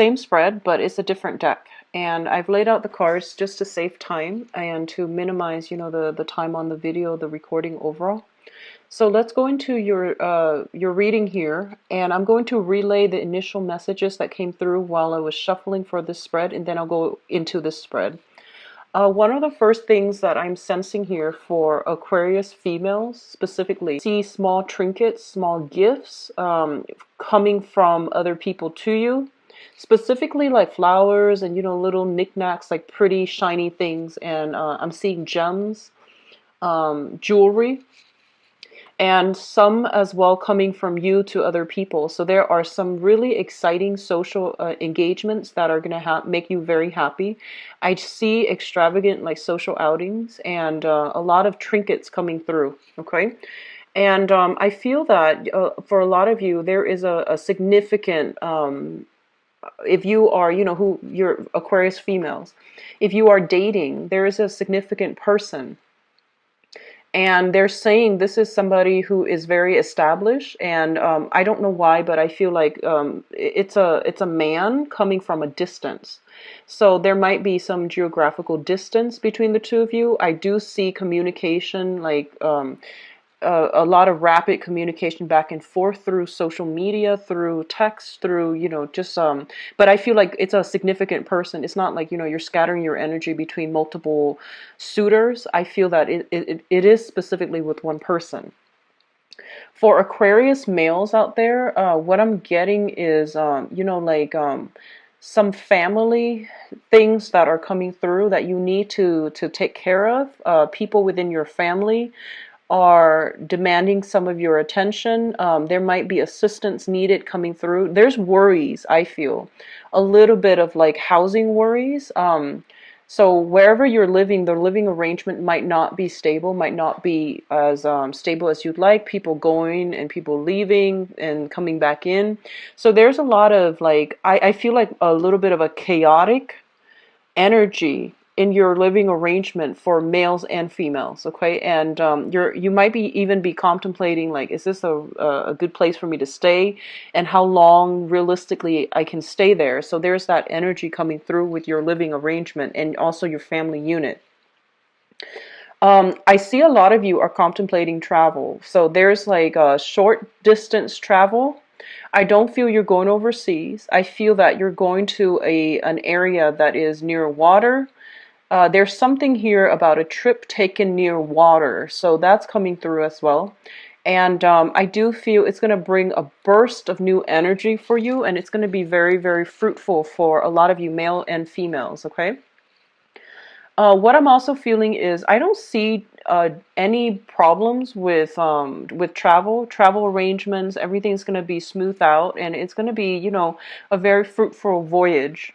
same spread, but it's a different deck. And I've laid out the cards just to save time and to minimize, the time on the video, the recording overall. So let's go into your reading here, and I'm going to relay the initial messages that came through while I was shuffling for this spread, and then I'll go into this spread. One of the first things that I'm sensing here for Aquarius females specifically, see small trinkets, small gifts coming from other people to you, specifically like flowers and little knickknacks, like pretty shiny things. And I'm seeing gems, jewelry, and some as well coming from you to other people. So there are some really exciting social engagements that are going to make you very happy. I see extravagant like social outings and a lot of trinkets coming through. Okay. And I feel that for a lot of you, there is a significant, if you are, who you're Aquarius females, if you are dating, there is a significant person, and they're saying this is somebody who is very established, and I don't know why, but I feel like it's a man coming from a distance. So there might be some geographical distance between the two of you. I do see communication, like a lot of rapid communication back and forth through social media, through text, through, just, but I feel like it's a significant person. It's not like, you're scattering your energy between multiple suitors. I feel that it is specifically with one person. For Aquarius males out there, what I'm getting is, some family things that are coming through that you need to take care of. People within your family are demanding some of your attention. There might be assistance needed coming through. There's worries, I feel. A little bit of like housing worries. So wherever you're living, the living arrangement might not be stable, might not be as stable as you'd like. People going and people leaving and coming back in. So there's a lot of like, I feel like a little bit of a chaotic energy in your living arrangement for males and females. Okay. And you might be even be contemplating like, is this a good place for me to stay, and how long realistically I can stay there. So there's that energy coming through with your living arrangement and also your family unit. I see a lot of you are contemplating travel. So there's like a short distance travel. I don't feel you're going overseas. I feel that you're going to an area that is near water. There's something here about a trip taken near water, so that's coming through as well. And I do feel it's going to bring a burst of new energy for you, and it's going to be very, very fruitful for a lot of you, male and females, okay? What I'm also feeling is I don't see any problems with travel arrangements. Everything's going to be smoothed out, and it's going to be, a very fruitful voyage.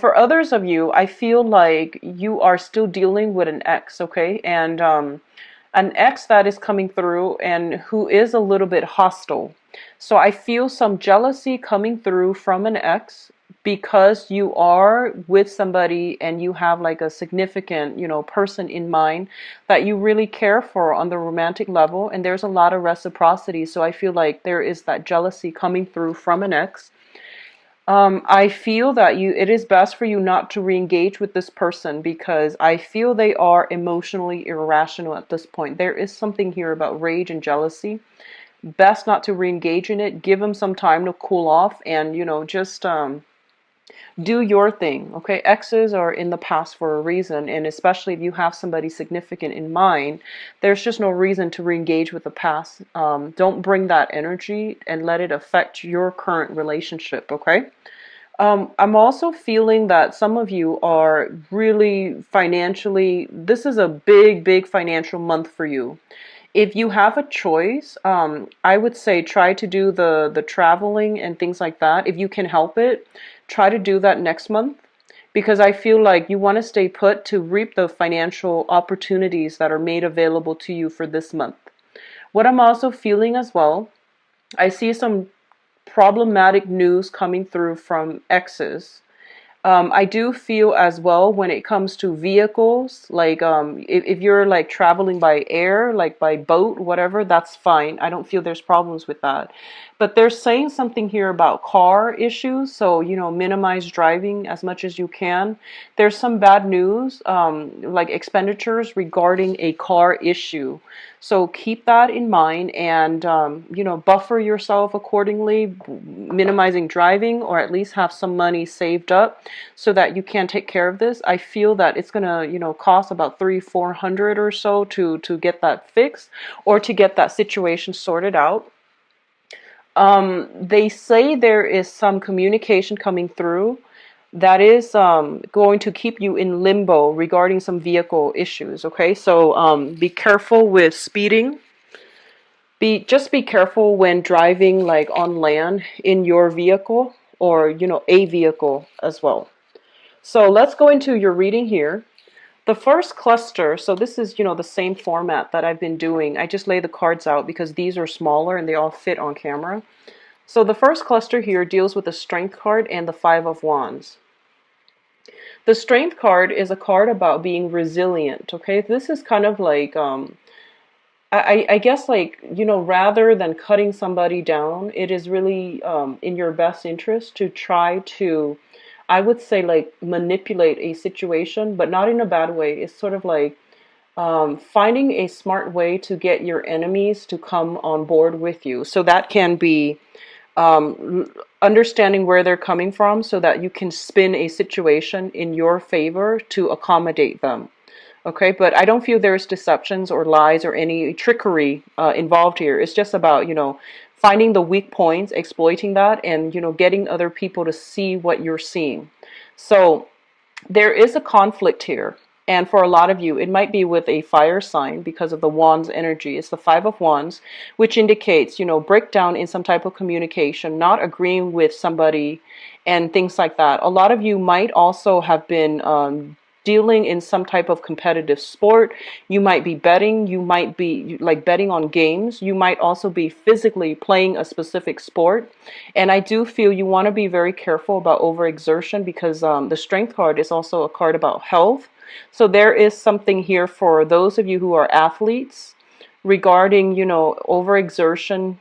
For others of you, I feel like you are still dealing with an ex, okay? And an ex that is coming through and who is a little bit hostile. So I feel some jealousy coming through from an ex because you are with somebody and you have like a significant, person in mind that you really care for on the romantic level. And there's a lot of reciprocity. So I feel like there is that jealousy coming through from an ex. I feel that it is best for you not to re-engage with this person because I feel they are emotionally irrational at this point. There is something here about rage and jealousy. Best not to re-engage in it. Give them some time to cool off and, just do your thing. Okay, exes are in the past for a reason, and especially if you have somebody significant in mind, there's just no reason to re-engage with the past. Don't bring that energy and let it affect your current relationship. Okay. I'm also feeling that some of you are really financially, this is a big, big financial month for you. If you have a choice, I would say try to do the traveling and things like that. If you can help it, try to do that next month, because I feel like you want to stay put to reap the financial opportunities that are made available to you for this month. What I'm also feeling as well, I see some problematic news coming through from exes. I do feel as well when it comes to vehicles, like if you're like traveling by air, like by boat, whatever, that's fine. I don't feel there's problems with that. But they're saying something here about car issues, so minimize driving as much as you can. There's some bad news, like expenditures regarding a car issue. So keep that in mind and buffer yourself accordingly, minimizing driving, or at least have some money saved up so that you can take care of this. I feel that it's gonna, cost about 300-400 or so to get that fixed or to get that situation sorted out. They say there is some communication coming through that is going to keep you in limbo regarding some vehicle issues. Okay, so be careful with speeding. Be careful when driving like on land in your vehicle or a vehicle as well. So let's go into your reading here. The first cluster, so this is, the same format that I've been doing. I just lay the cards out because these are smaller and they all fit on camera. So the first cluster here deals with the Strength card and the Five of Wands. The Strength card is a card about being resilient, okay? This is kind of like, I guess like, rather than cutting somebody down, it is really in your best interest to try to, I would say, like manipulate a situation, but not in a bad way. It's sort of like finding a smart way to get your enemies to come on board with you. So that can be understanding where they're coming from so that you can spin a situation in your favor to accommodate them. Okay, but I don't feel there's deceptions or lies or any trickery involved here. It's just about, finding the weak points, exploiting that, and, getting other people to see what you're seeing. So there is a conflict here. And for a lot of you, it might be with a fire sign because of the Wands energy. It's the Five of Wands, which indicates, breakdown in some type of communication, not agreeing with somebody and things like that. A lot of you might also have been dealing in some type of competitive sport. You might be betting. You might be like betting on games. You might also be physically playing a specific sport. And I do feel you want to be very careful about overexertion because the Strength card is also a card about health. So there is something here for those of you who are athletes regarding, overexertion,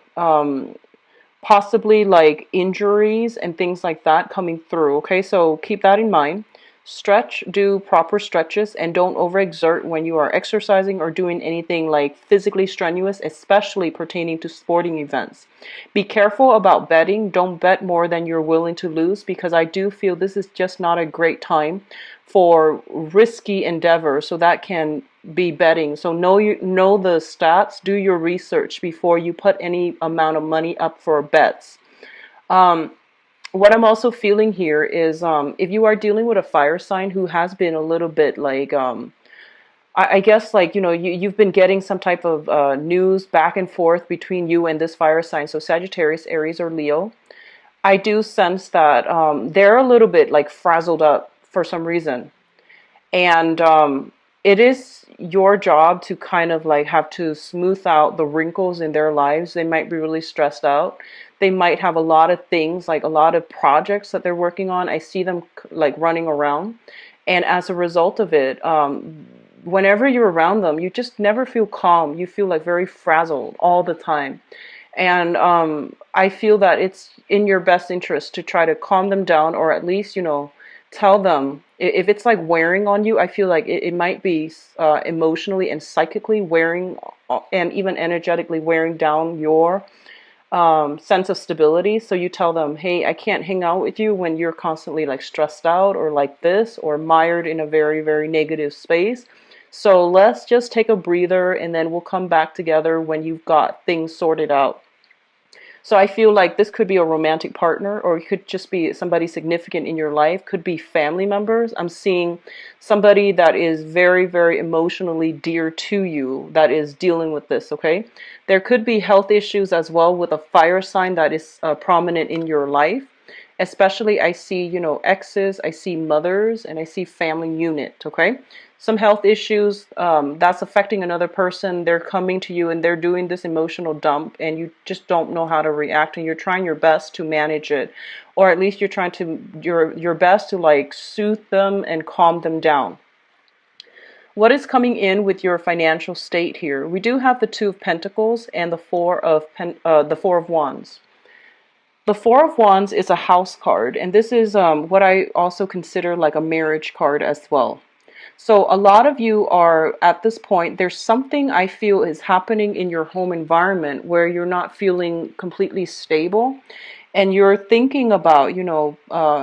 possibly like injuries and things like that coming through. Okay, so keep that in mind. Stretch, do proper stretches, and don't overexert when you are exercising or doing anything like physically strenuous, especially pertaining to sporting events. Be careful about betting. Don't bet more than you're willing to lose because I do feel this is just not a great time for risky endeavor. So that can be betting. So know the stats, do your research before you put any amount of money up for bets. What I'm also feeling here is if you are dealing with a fire sign who has been a little bit like, I guess like, you've been getting some type of news back and forth between you and this fire sign. So Sagittarius, Aries, or Leo. I do sense that they're a little bit like frazzled up for some reason. And it is your job to kind of like have to smooth out the wrinkles in their lives. They might be really stressed out. They might have a lot of things, like a lot of projects that they're working on. I see them like running around. And as a result of it, whenever you're around them, you just never feel calm. You feel like very frazzled all the time. And I feel that it's in your best interest to try to calm them down, or at least, tell them if it's like wearing on you. I feel like it might be emotionally and psychically wearing and even energetically wearing down your sense of stability. So you tell them, hey, I can't hang out with you when you're constantly like stressed out or like this or mired in a very, very negative space. So let's just take a breather and then we'll come back together when you've got things sorted out. So I feel like this could be a romantic partner, or it could just be somebody significant in your life, could be family members. I'm seeing somebody that is very, very emotionally dear to you that is dealing with this, okay? There could be health issues as well with a fire sign that is prominent in your life. Especially I see, exes, I see mothers, and I see family unit, okay? Some health issues that's affecting another person. They're coming to you and they're doing this emotional dump, and you just don't know how to react, and you're trying your best to manage it, or at least you're trying to your best to like soothe them and calm them down. What is coming in with your financial state here? We do have the Two of Pentacles and the Four of Wands. The Four of Wands is a house card, and this is what I also consider like a marriage card as well. So a lot of you are at this point, there's something I feel is happening in your home environment where you're not feeling completely stable, and you're thinking about,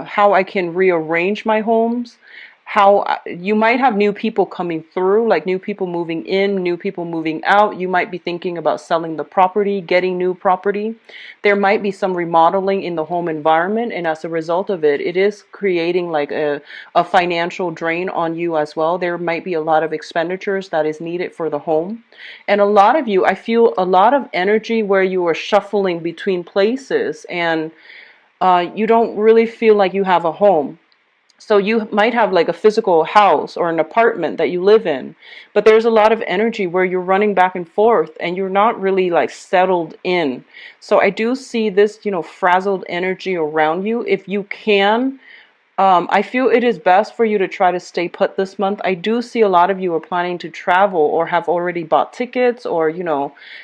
how I can rearrange my homes, how you might have new people coming through, like new people moving in, new people moving out. You might be thinking about selling the property, getting new property. There might be some remodeling in the home environment, and as a result of it, it is creating like a financial drain on you as well. There might be a lot of expenditures that is needed for the home. And a lot of you, I feel a lot of energy where you are shuffling between places, and you don't really feel like you have a home. So you might have like a physical house or an apartment that you live in, but there's a lot of energy where you're running back and forth and you're not really like settled in. So I do see this, frazzled energy around you. If you can, I feel it is best for you to try to stay put this month. I do see a lot of you are planning to travel or have already bought tickets, or,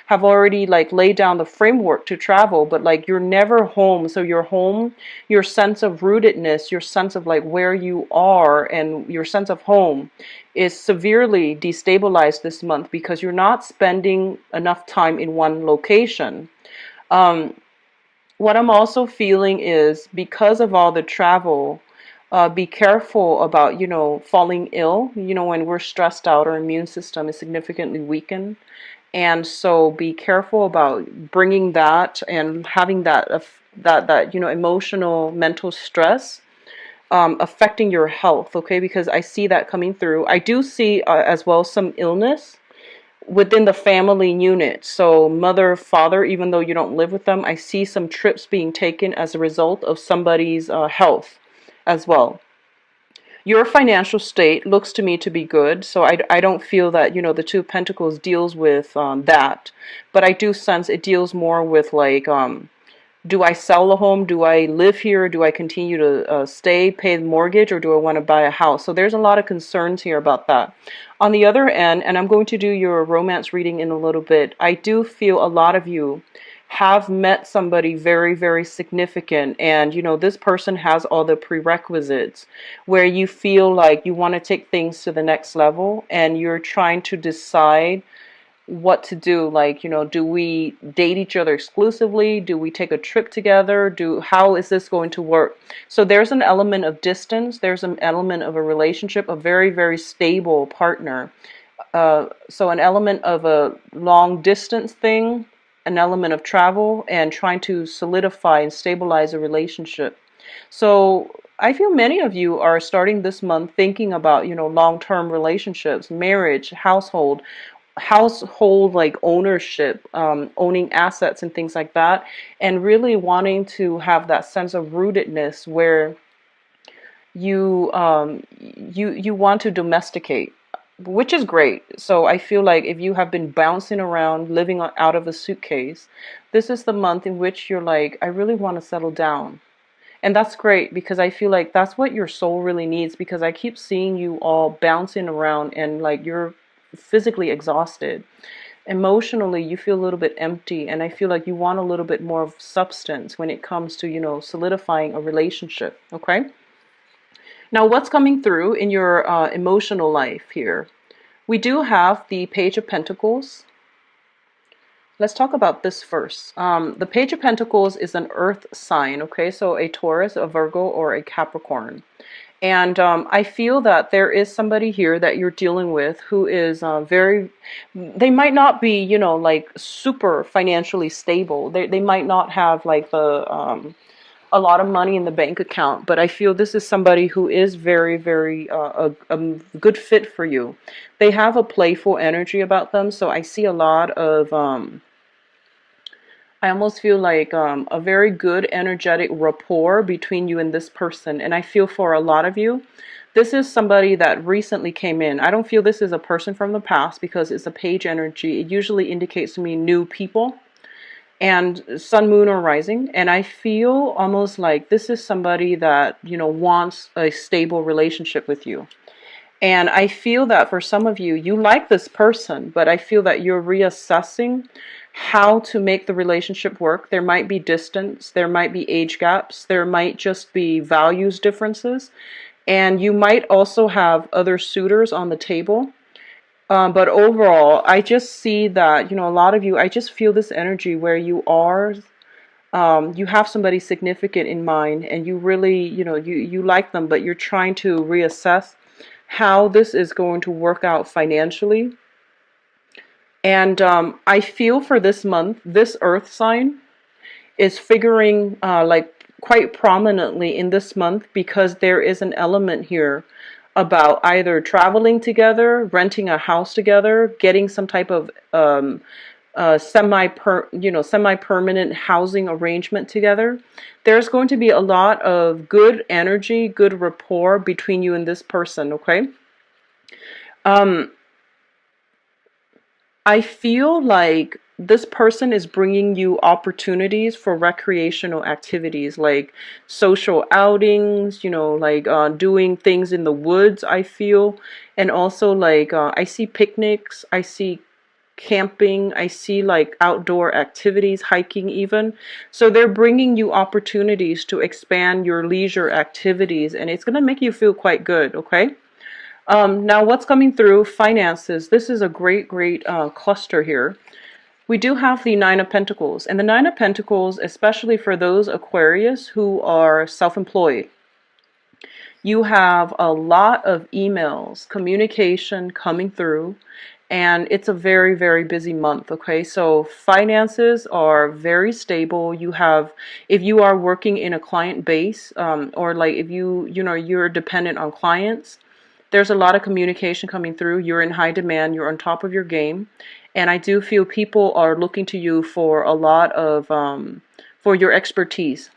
have already like laid down the framework to travel, but like you're never home. So your home, your sense of rootedness, your sense of like where you are and your sense of home is severely destabilized this month because you're not spending enough time in one location. What I'm also feeling is because of all the travel, be careful about, falling ill. When we're stressed out, our immune system is significantly weakened. And so be careful about bringing that and having that emotional, mental stress affecting your health, okay? Because I see that coming through. I do see as well some illness within the family unit. So mother, father, even though you don't live with them, I see some trips being taken as a result of somebody's health as well. Your financial state looks to me to be good, so I don't feel that, the Two of Pentacles deals with that. But I do sense it deals more with like, do I sell the home? Do I live here? Do I continue to stay, pay the mortgage, or do I want to buy a house? So there's a lot of concerns here about that. On the other end, and I'm going to do your romance reading in a little bit, I do feel a lot of you have met somebody very, very significant, and this person has all the prerequisites where you feel like you want to take things to the next level, and you're trying to decide what to do. Like, do we date each other exclusively? Do we take a trip together? How is this going to work? So there's an element of distance. There's an element of a relationship, a very, very stable partner. So an element of a long distance thing, an element of travel, and trying to solidify and stabilize a relationship. So I feel many of you are starting this month thinking about, long-term relationships, marriage, household like ownership, owning assets and things like that, and really wanting to have that sense of rootedness where you want to domesticate, which is great. So I feel like if you have been bouncing around, living out of a suitcase, this is the month in which you're like, I really want to settle down. And that's great because I feel like that's what your soul really needs, because I keep seeing you all bouncing around and like you're physically exhausted. Emotionally, you feel a little bit empty, and I feel like you want a little bit more of substance when it comes to, solidifying a relationship, okay? Now, what's coming through in your emotional life here? We do have the Page of Pentacles. Let's talk about this first. The Page of Pentacles is an earth sign, okay? So a Taurus, a Virgo, or a Capricorn. And I feel that there is somebody here that you're dealing with who is they might not be, like super financially stable. They might not have like a lot of money in the bank account, but I feel this is somebody who is very, very a good fit for you. They have a playful energy about them, so I see a lot of I almost feel like a very good energetic rapport between you and this person. And I feel for a lot of you, this is somebody that recently came in. I don't feel this is a person from the past because it's a page energy. It usually indicates to me new people and sun, moon, or rising. And I feel almost like this is somebody that, wants a stable relationship with you. And I feel that for some of you, you like this person, but I feel that you're reassessing how to make the relationship work. There might be distance, there might be age gaps, there might just be values differences, and you might also have other suitors on the table. But overall, I just see that, a lot of you, I just feel this energy where you have somebody significant in mind and you really, you like them, but you're trying to reassess how this is going to work out financially. And I feel for this month, this earth sign is figuring like quite prominently in this month because there is an element here about either traveling together, renting a house together, getting some type of semi-permanent housing arrangement together. There's going to be a lot of good energy, good rapport between you and this person, okay? Um, I feel like this person is bringing you opportunities for recreational activities like social outings, like doing things in the woods, I feel. And also like I see picnics, I see camping, I see like outdoor activities, hiking even. So they're bringing you opportunities to expand your leisure activities and it's going to make you feel quite good, okay? Now, what's coming through? Finances. This is a great cluster here. We do have the Nine of Pentacles. And the Nine of Pentacles, especially for those Aquarius who are self-employed, you have a lot of emails, communication coming through, and it's a very busy month, okay? So finances are very stable. You have, if you are working in a client base, or like if you're dependent on clients, there's a lot of communication coming through. You're in high demand. You're on top of your game. And I do feel people are looking to you for a lot of, for your expertise.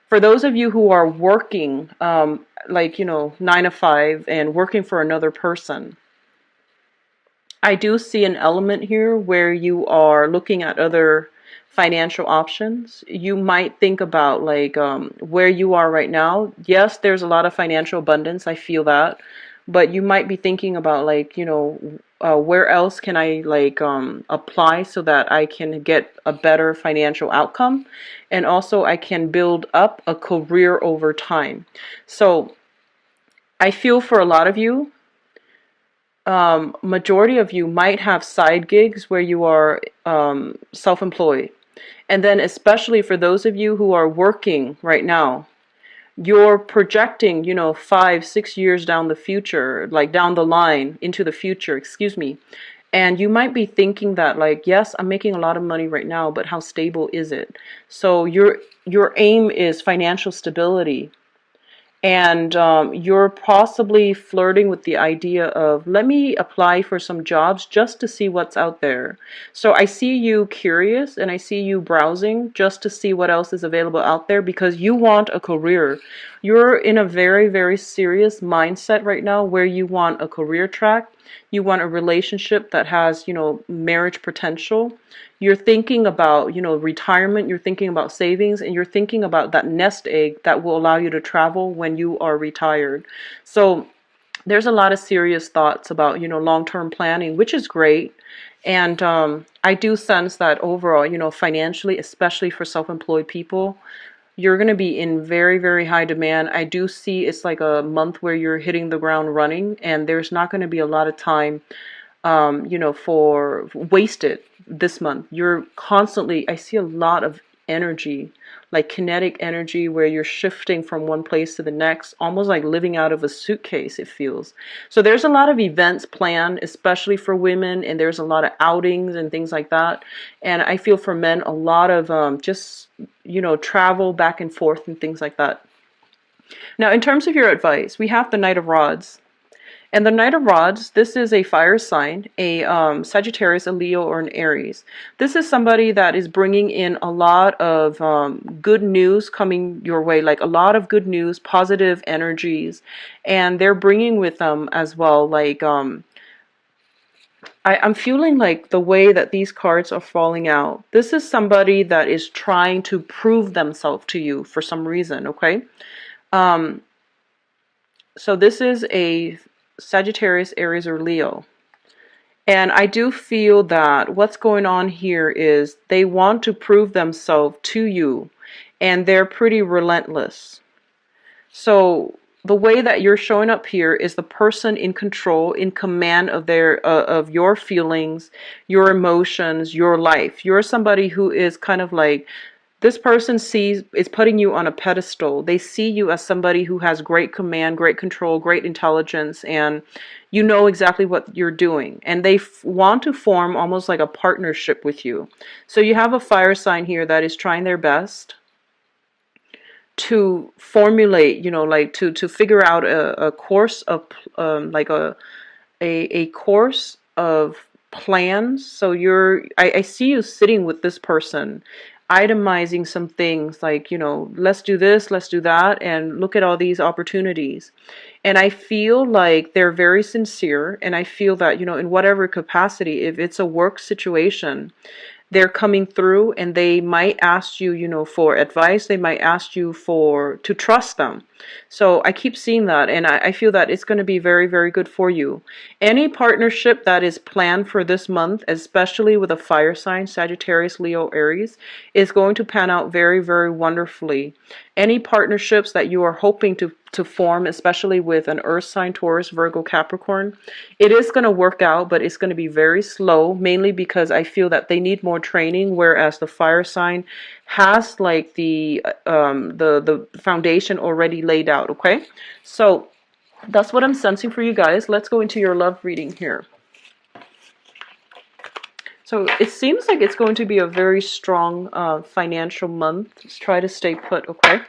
For those of you who are working, like, 9 to 5 and working for another person, I do see an element here where you are looking at other financial options. You might think about like where you are right now. Yes, there's a lot of financial abundance. I feel that. But you might be thinking about like, where else can I like apply so that I can get a better financial outcome. And also I can build up a career over time. So I feel for a lot of you, majority of you might have side gigs where you are self-employed. And then especially for those of you who are working right now, you're projecting, 5, 6 years down the future, like down the line into the future, excuse me. And you might be thinking that like, yes, I'm making a lot of money right now, but how stable is it? So your aim is financial stability. And you're possibly flirting with the idea of, let me apply for some jobs just to see what's out there. So I see you curious and I see you browsing just to see what else is available out there because you want a career. You're in a very serious mindset right now where you want a career track. You want a relationship that has, marriage potential. You're thinking about, retirement, you're thinking about savings, and you're thinking about that nest egg that will allow you to travel when you are retired. So there's a lot of serious thoughts about, long-term planning, which is great. And I do sense that overall, financially, especially for self-employed people, you're going to be in very high demand. I do see it's like a month where you're hitting the ground running, and there's not going to be a lot of time for wasted this month. You're constantly, I see a lot of energy, like kinetic energy where you're shifting from one place to the next, almost like living out of a suitcase, it feels. So there's a lot of events planned, especially for women, and there's a lot of outings and things like that. And I feel for men, a lot of just, travel back and forth and things like that. Now, in terms of your advice, we have the Knight of Rods. And the Knight of Rods, this is a fire sign, a Sagittarius, a Leo, or an Aries. This is somebody that is bringing in a lot of good news coming your way, like a lot of good news, positive energies. And they're bringing with them as well, like, I'm feeling like the way that these cards are falling out, this is somebody that is trying to prove themselves to you for some reason, okay? Um, so this is a Sagittarius, Aries, or Leo. And I do feel that what's going on here is they want to prove themselves to you, and they're pretty relentless. So the way that you're showing up here is the person in control, in command of their of your feelings, your emotions, your life. You're somebody who is kind of like, this person is putting you on a pedestal. They see you as somebody who has great command, great control, great intelligence, and you know exactly what you're doing. And they want to form almost like a partnership with you. So you have a fire sign here that is trying their best to formulate, like to figure out a course of like a course of plans. So I see you sitting with this person, itemizing some things like, let's do this, let's do that, and look at all these opportunities. And I feel like they're very sincere, and I feel that, in whatever capacity, if it's a work situation, they're coming through, and they might ask you, for advice. They might ask you to trust them. So I keep seeing that, and I feel that it's going to be very, very good for you. Any partnership that is planned for this month, especially with a fire sign, Sagittarius, Leo, Aries, is going to pan out very, very wonderfully. Any partnerships that you are hoping to form, especially with an earth sign, Taurus, Virgo, Capricorn, it is going to work out, but it's going to be very slow, mainly because I feel that they need more training, whereas the fire sign has like the foundation already laid out. Okay, so that's what I'm sensing for you guys. Let's go into your love reading here. So it seems like it's going to be a very strong financial month. Let's try to stay put. Okay.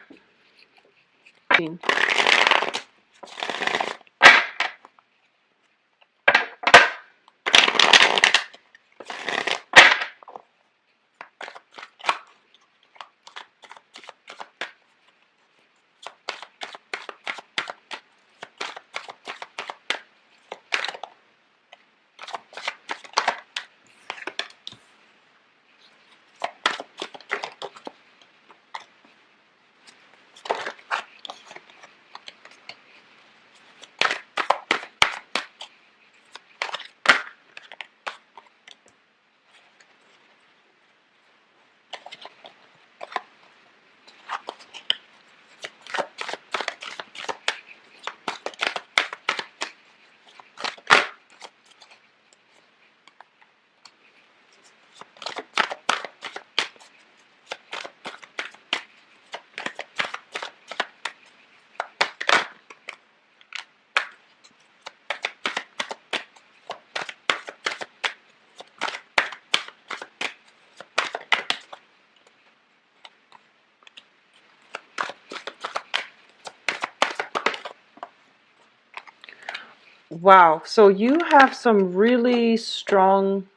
Wow. So you have some really strong,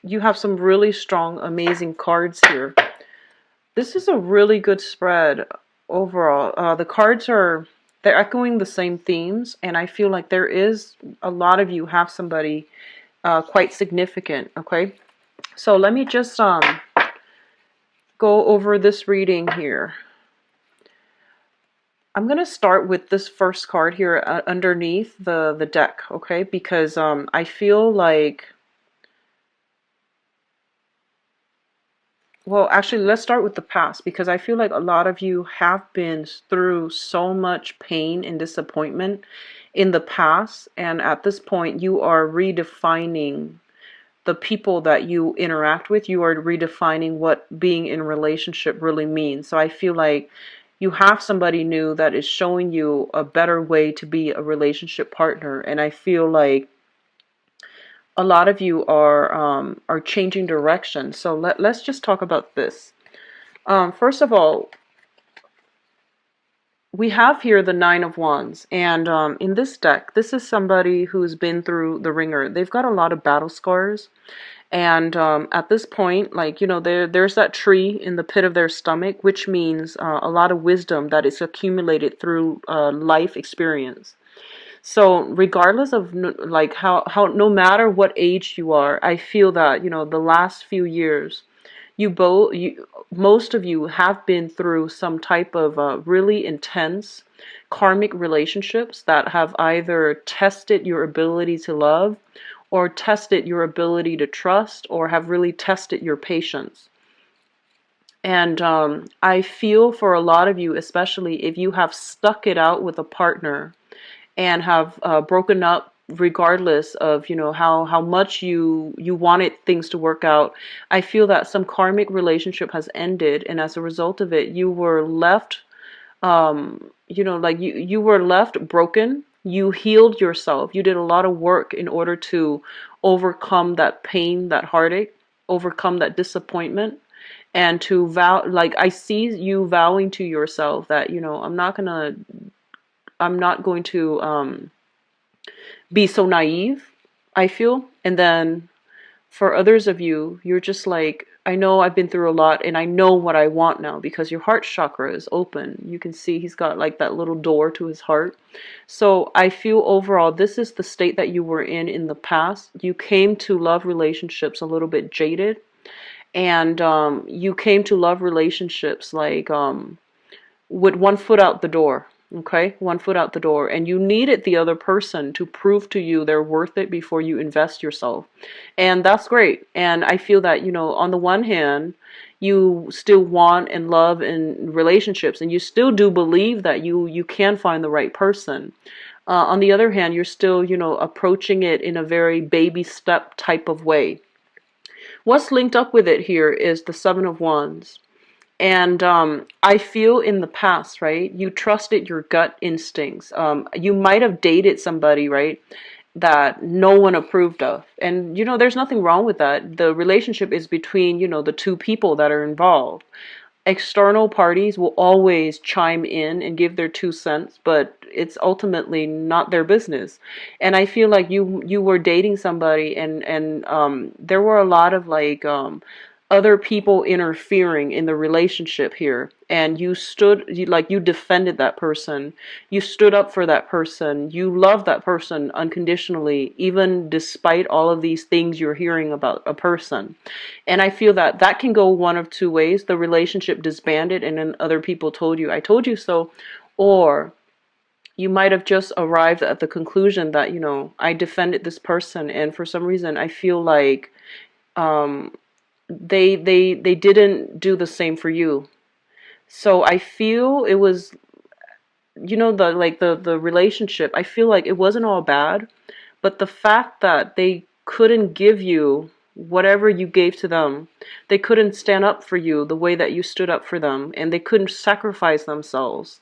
amazing cards here. This is a really good spread overall. The cards they're echoing the same themes, and I feel like there is a lot of you have somebody quite significant. Okay, so let me just go over this reading here. I'm gonna start with this first card here underneath the deck, okay? Because I feel like, well, actually, let's start with the past, because I feel like a lot of you have been through so much pain and disappointment in the past, and at this point, you are redefining the people that you interact with. You are redefining what being in a relationship really means. So I feel like you have somebody new that is showing you a better way to be a relationship partner, and I feel like a lot of you are changing direction. So let's just talk about this. First of all, we have here the Nine of Wands, and in this deck, this is somebody who's been through the ringer. They've got a lot of battle scars, and at this point, like, you know, there's that tree in the pit of their stomach, which means a lot of wisdom that is accumulated through life experience. So regardless of like how no matter what age you are, I feel that, you know, the last few years, most of you have been through some type of really intense karmic relationships that have either tested your ability to love, or tested your ability to trust, or have really tested your patience. And I feel for a lot of you, especially if you have stuck it out with a partner and have broken up regardless of, you know, how much you wanted things to work out. I feel that some karmic relationship has ended, and as a result of it, you were left, you know, like you were left broken. You healed yourself. You did a lot of work in order to overcome that pain, that heartache, overcome that disappointment, and to vow, like, I see you vowing to yourself that, you know, I'm not going to be so naive, I feel. And then for others of you, you're just like, I know I've been through a lot and I know what I want now, because your heart chakra is open. You can see he's got like that little door to his heart. So I feel overall, this is the state that you were in the past. You came to love relationships a little bit jaded. And you came to love relationships like with one foot out the door. Okay, one foot out the door, and you needed the other person to prove to you they're worth it before you invest yourself. And that's great. And I feel that, you know, on the one hand, you still want and love in relationships, and you still do believe that you can find the right person. On the other hand, you're still, you know, approaching it in a very baby step type of way. What's linked up with it here is the Seven of Wands. And I feel in the past, right, you trusted your gut instincts. You might have dated somebody, right, that no one approved of. And, you know, there's nothing wrong with that. The relationship is between, you know, the two people that are involved. External parties will always chime in and give their 2 cents, but it's ultimately not their business. And I feel like you were dating somebody, and there were a lot of like other people interfering in the relationship here, and you defended that person, you stood up for that person, you loved that person unconditionally, even despite all of these things you're hearing about a person. And I feel that that can go one of two ways: the relationship disbanded and then other people told you, I told you so. Or you might have just arrived at the conclusion that, you know, I defended this person, and for some reason I feel like um they didn't do the same for you. So I feel it was, you know, the relationship, I feel like it wasn't all bad, but the fact that they couldn't give you whatever you gave to them, they couldn't stand up for you the way that you stood up for them, and they couldn't sacrifice themselves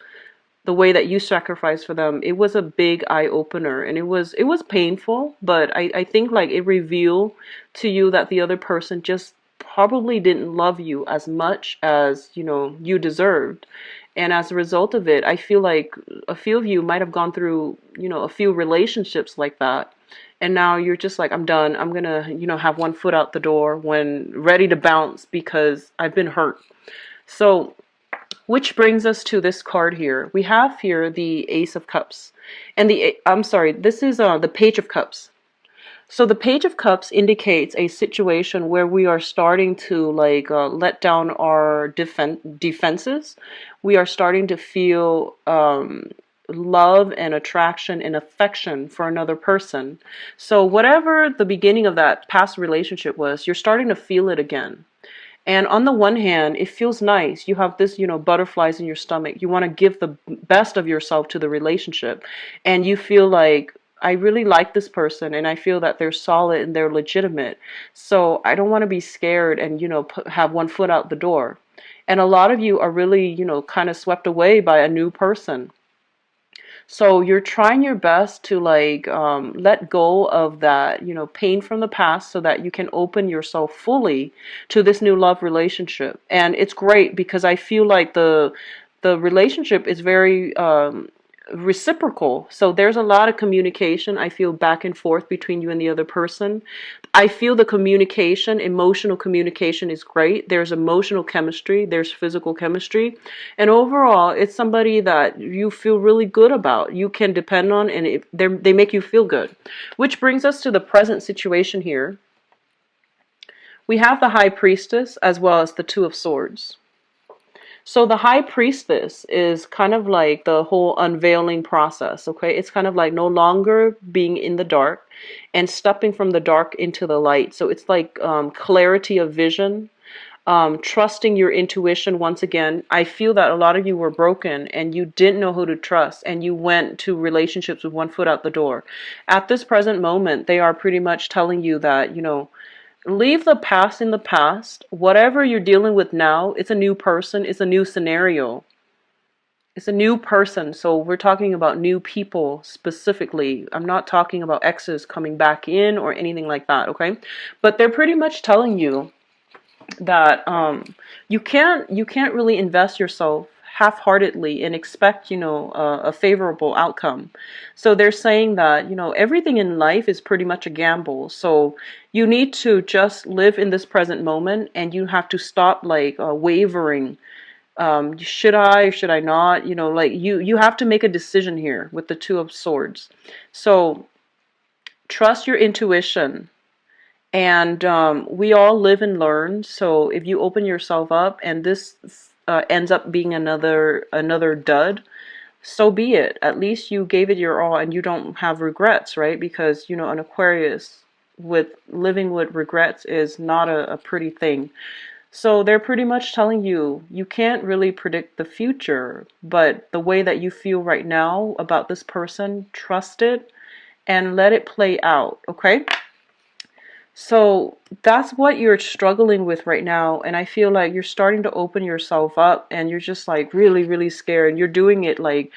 the way that you sacrificed for them. It was a big eye opener, and it was painful, but I think like it revealed to you that the other person just probably didn't love you as much as, you know, you deserved. And as a result of it, I feel like a few of you might have gone through, you know, a few relationships like that. And now you're just like, I'm done. I'm gonna, you know, have one foot out the door when ready to bounce because I've been hurt. So which brings us to this card here. We have here the Ace of Cups. And I'm sorry, this is the Page of Cups. So the Page of Cups indicates a situation where we are starting to like let down our defenses. We are starting to feel love and attraction and affection for another person. So whatever the beginning of that past relationship was, you're starting to feel it again. And on the one hand, it feels nice. You have this, you know, butterflies in your stomach. You want to give the best of yourself to the relationship. And you feel like, I really like this person, and I feel that they're solid and they're legitimate. So I don't want to be scared and, you know, have one foot out the door. And a lot of you are really, you know, kind of swept away by a new person. So you're trying your best to like let go of that, you know, pain from the past so that you can open yourself fully to this new love relationship. And it's great because I feel like the relationship is very reciprocal. So there's a lot of communication, I feel, back and forth between you and the other person. I feel the communication, emotional communication is great. There's emotional chemistry, there's physical chemistry. And overall, it's somebody that you feel really good about. You can depend on, and they make you feel good. Which brings us to the present situation here. We have the High Priestess as well as the Two of Swords. So the High Priestess is kind of like the whole unveiling process, okay? It's kind of like no longer being in the dark and stepping from the dark into the light. So it's like clarity of vision, trusting your intuition once again. I feel that a lot of you were broken and you didn't know who to trust, and you went to relationships with one foot out the door. At this present moment, they are pretty much telling you that, leave the past in the past. Whatever you're dealing with now, it's a new person, it's a new scenario. It's a new person. So we're talking about new people specifically. I'm not talking about exes coming back in or anything like that, okay? But they're pretty much telling you that you can't really invest yourself half-heartedly and expect a favorable outcome. So they're saying that everything in life is pretty much a gamble. So you need to just live in this present moment, and you have to stop like wavering. Should I not? Like you have to make a decision here with the Two of Swords. So trust your intuition. And we all live and learn. So if you open yourself up and this ends up being another dud, so be it. At least you gave it your all and you don't have regrets, right? Because an Aquarius with living with regrets is not a pretty thing. So they're pretty much telling you you can't really predict the future, but the way that you feel right now about this person, trust it and let it play out, okay? So that's what you're struggling with right now. And I feel like you're starting to open yourself up and you're just like really, really scared. You're doing it like,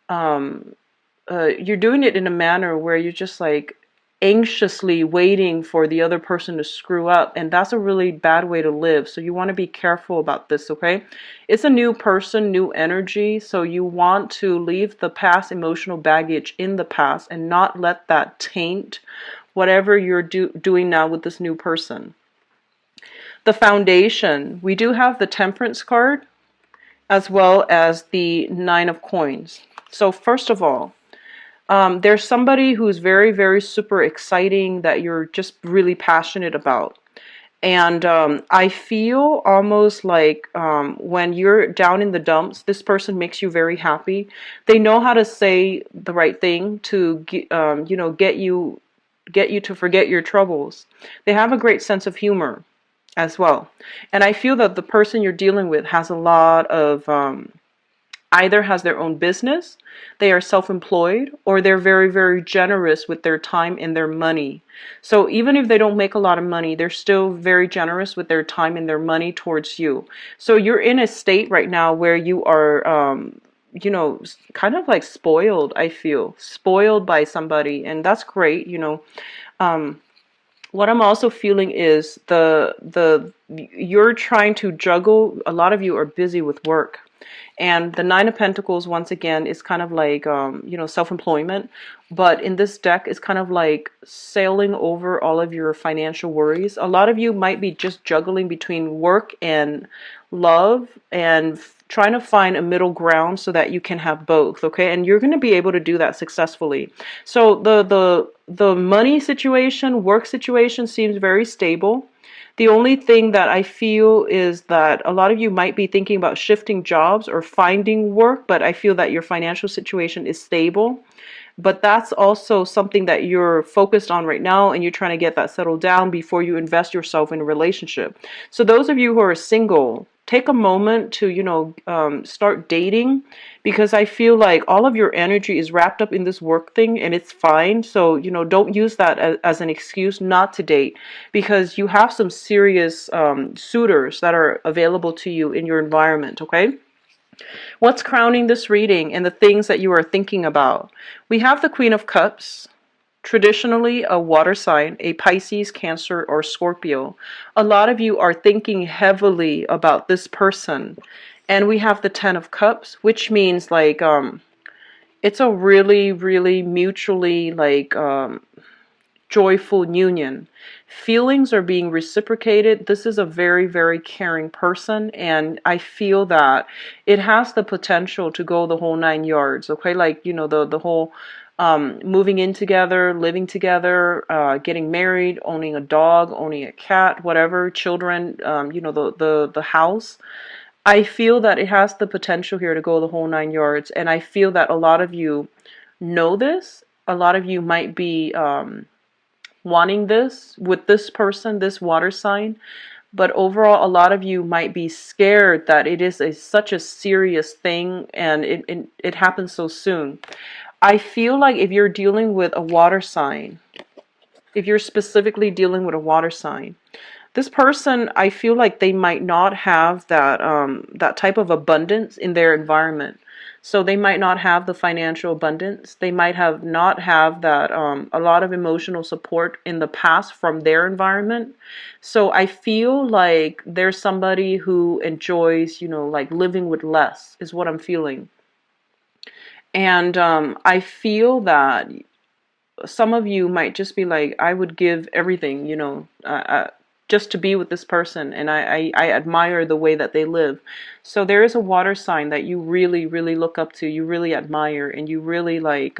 you're doing it in a manner where you're just like anxiously waiting for the other person to screw up. And that's a really bad way to live. So you want to be careful about this, okay? It's a new person, new energy. So you want to leave the past emotional baggage in the past and not let that taint whatever you're doing now with this new person. The foundation, we do have the Temperance card as well as the Nine of Coins. So first of all, there's somebody who's very, very super exciting that you're just really passionate about. And I feel almost like when you're down in the dumps, this person makes you very happy. They know how to say the right thing to get you to forget your troubles. They have a great sense of humor as well. And I feel that the person you're dealing with has a lot of either has their own business, they are self-employed, or they're very, very generous with their time and their money. So even if they don't make a lot of money, they're still very generous with their time and their money towards you. So you're in a state right now where you are kind of like spoiled. I feel spoiled by somebody, and that's great. What I'm also feeling is you're trying to juggle. A lot of you are busy with work. And the Nine of Pentacles, once again, is kind of like, self-employment. But in this deck, it's kind of like sailing over all of your financial worries. A lot of you might be just juggling between work and love and trying to find a middle ground so that you can have both, okay? And you're going to be able to do that successfully. So the money situation, work situation seems very stable. The only thing that I feel is that a lot of you might be thinking about shifting jobs or finding work, but I feel that your financial situation is stable. But that's also something that you're focused on right now, and you're trying to get that settled down before you invest yourself in a relationship. So those of you who are single, take a moment to, start dating, because I feel like all of your energy is wrapped up in this work thing, and it's fine. So, don't use that as an excuse not to date, because you have some serious suitors that are available to you in your environment, okay? What's crowning this reading and the things that you are thinking about? We have the Queen of Cups, traditionally a water sign, a Pisces, Cancer, or Scorpio. A lot of you are thinking heavily about this person. And we have the Ten of Cups, which means like it's a really, really mutually like joyful union. Feelings are being reciprocated. This is a very, very caring person, and I feel that it has the potential to go the whole 9 yards. Okay, like you know the whole moving in together, living together, getting married, owning a dog, owning a cat, whatever, children, you know the house. I feel that it has the potential here to go the whole 9 yards, and I feel that a lot of you know this. A lot of you might be wanting this with this person, this water sign, but overall, a lot of you might be scared that it is such a serious thing and it happens so soon. I feel like if you're dealing with a water sign, if you're specifically dealing with a water sign, this person, I feel like they might not have that type of abundance in their environment. So they might not have the financial abundance. They might have not have that a lot of emotional support in the past from their environment. So I feel like there's somebody who enjoys, you know, like living with less is what I'm feeling. And I feel that some of you might just be like, I would give everything, you know, just to be with this person, and I admire the way that they live. So there is a water sign that you really, really look up to, you really admire, and you really like,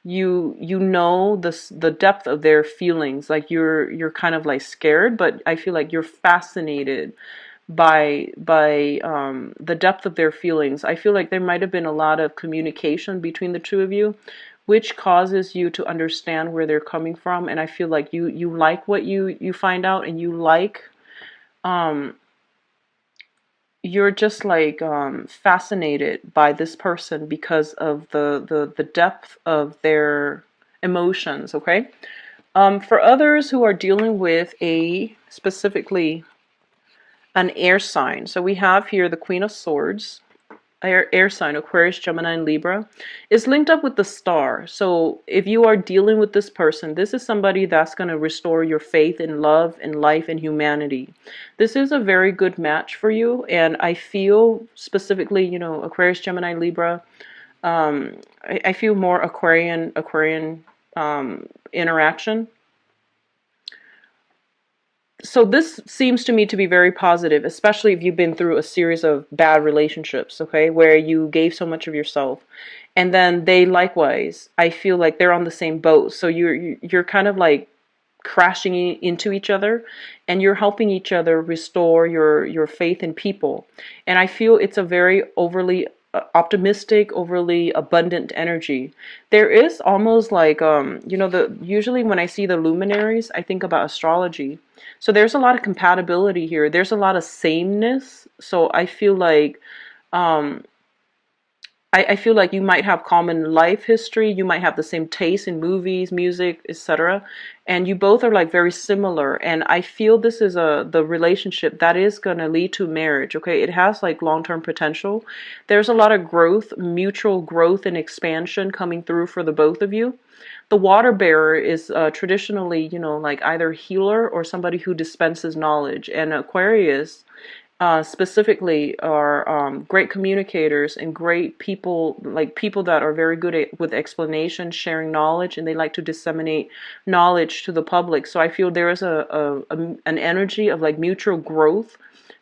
you know the depth of their feelings. Like you're kind of like scared, but I feel like you're fascinated by the depth of their feelings. I feel like there might have been a lot of communication between the two of you, which causes you to understand where they're coming from. And I feel like you like what you find out, and you like um you're just like fascinated by this person because of the depth of their emotions. Okay. For others who are dealing with a specifically an air sign. So we have here the Queen of Swords, air sign, Aquarius, Gemini, and Libra, is linked up with the star. So if you are dealing with this person, this is somebody that's going to restore your faith in love and life and humanity. This is a very good match for you. And I feel specifically, you know, Aquarius, Gemini, Libra, I feel more Aquarian interaction. So this seems to me to be very positive, especially if you've been through a series of bad relationships, okay, where you gave so much of yourself, and then they likewise, I feel like they're on the same boat. So you're kind of like crashing into each other, and you're helping each other restore your faith in people. And I feel it's a very overly optimistic, overly abundant energy. There is almost like you know, the usually when I see the luminaries, I think about astrology. So there's a lot of compatibility here. There's a lot of sameness. So I feel like um I feel like you might have common life history, you might have the same taste in movies, music, etc. And you both are like very similar. And I feel this is the relationship that is gonna lead to marriage. Okay, it has like long-term potential. There's a lot of growth, mutual growth and expansion coming through for the both of you. The water bearer is traditionally, you know, like either healer or somebody who dispenses knowledge. And Aquarius specifically are great communicators and great people, like people that are very good with explanation, sharing knowledge, and they like to disseminate knowledge to the public. So I feel there is an energy of like mutual growth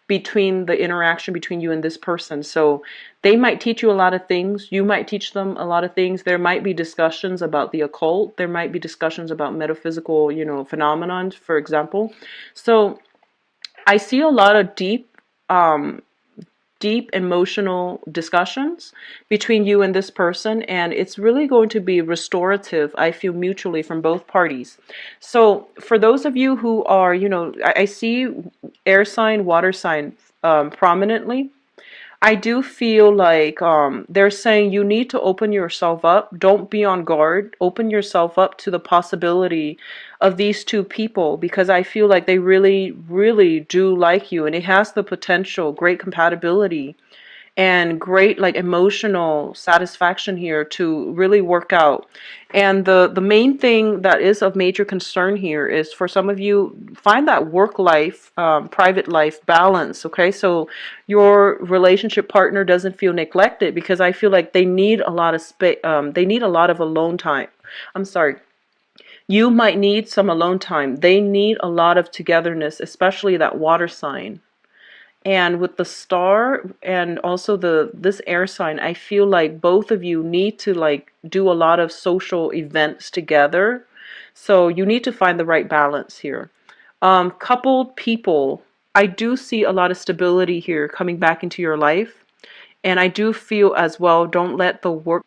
between the interaction between you and this person. So they might teach you a lot of things. You might teach them a lot of things. There might be discussions about the occult. There might be discussions about metaphysical, you know, phenomenons, for example. So I see a lot of um, deep emotional discussions between you and this person, and it's really going to be restorative, I feel, mutually from both parties. So for those of you who are, you know, I see air sign, water sign prominently. I do feel like they're saying you need to open yourself up. Don't be on guard. Open yourself up to the possibility of these two people, because I feel like they really, really do like you, and it has the potential, great compatibility. and great like emotional satisfaction here to really work out. And the main thing that is of major concern here is for some of you, find that work life, private life balance. Okay, so your relationship partner doesn't feel neglected, because I feel like they need a lot of space. They need a lot of alone time. I'm sorry. You might need some alone time. They need a lot of togetherness, especially that water sign. And with the star and also the this air sign, I feel like both of you need to like do a lot of social events together. So you need to find the right balance here. Coupled people, I do see a lot of stability here coming back into your life. And I do feel as well, don't let the work